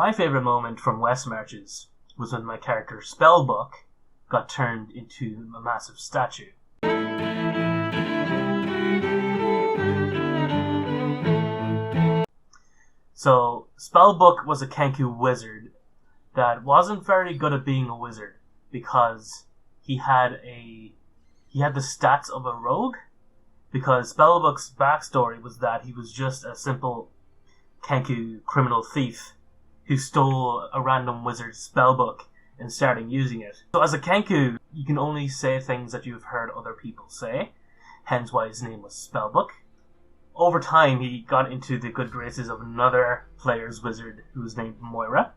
My favourite moment from Westmarches was when my character Spellbook got turned into a massive statue. So, Spellbook was a Kenku wizard that wasn't very good at being a wizard because he had the stats of a rogue. Because Spellbook's backstory was that he was just a simple Kenku criminal thief who stole a random wizard's spellbook and started using it. So as a Kenku, you can only say things that you've heard other people say, hence why his name was Spellbook. Over time, he got into the good graces of another player's wizard who was named Moira.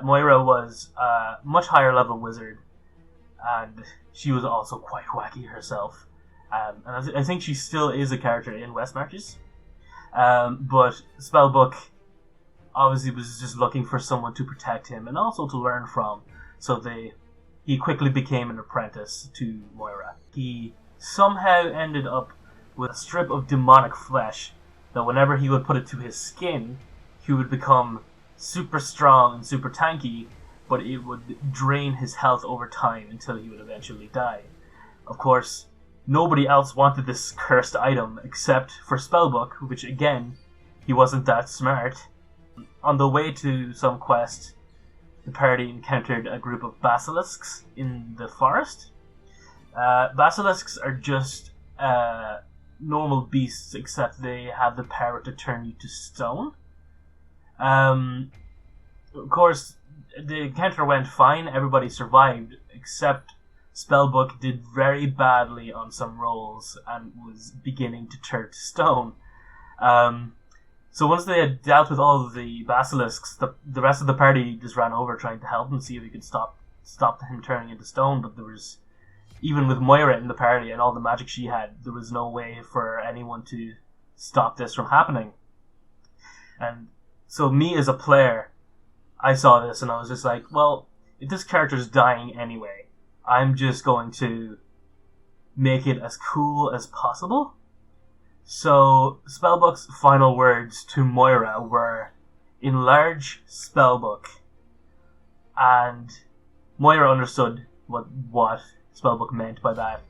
Moira was a much higher level wizard, and she was also quite wacky herself. And I think she still is a character in Westmarches. But Spellbook obviously was just looking for someone to protect him and also to learn from. So he quickly became an apprentice to Moira. He somehow ended up with a strip of demonic flesh that whenever he would put it to his skin, he would become super strong and super tanky, but it would drain his health over time until he would eventually die. Of course, nobody else wanted this cursed item except for Spellbook, which again, he wasn't that smart. On the way to some quest, the party encountered a group of basilisks in the forest. Basilisks are just normal beasts, except they have the power to turn you to stone. Of course, the encounter went fine, everybody survived, except Spellbook did very badly on some rolls and was beginning to turn to stone. So once they had dealt with all of the basilisks, the rest of the party just ran over trying to help him, see if he could stop him turning into stone, but there was, even with Moira in the party and all the magic she had, there was no way for anyone to stop this from happening. And so me as a player, I saw this and I was just like, well, if this character's dying anyway, I'm just going to make it as cool as possible. So Spellbook's final words to Moira were, "Enlarge Spellbook." And Moira understood what Spellbook meant by that,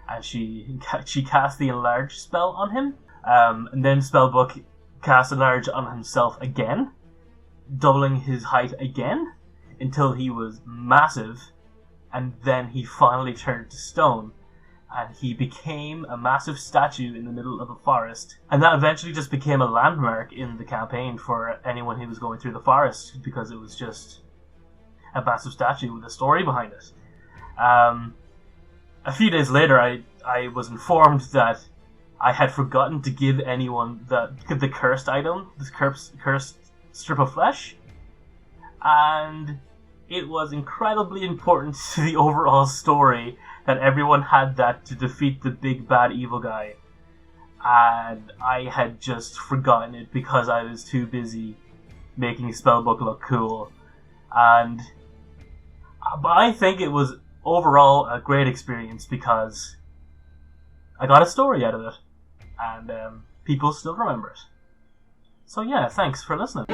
and she cast the Enlarge spell on him. And then Spellbook cast Enlarge on himself again, doubling his height again until he was massive, and then he finally turned to stone, and he became a massive statue in the middle of a forest. And that eventually just became a landmark in the campaign for anyone who was going through the forest, because it was just a massive statue with a story behind it. A few days later, I was informed that I had forgotten to give anyone the cursed item, this cursed strip of flesh, and it was incredibly important to the overall story that everyone had that to defeat the big bad evil guy, and I had just forgotten it because I was too busy making Spellbook look cool. But I think it was overall a great experience because I got a story out of it, and people still remember it. So yeah, thanks for listening.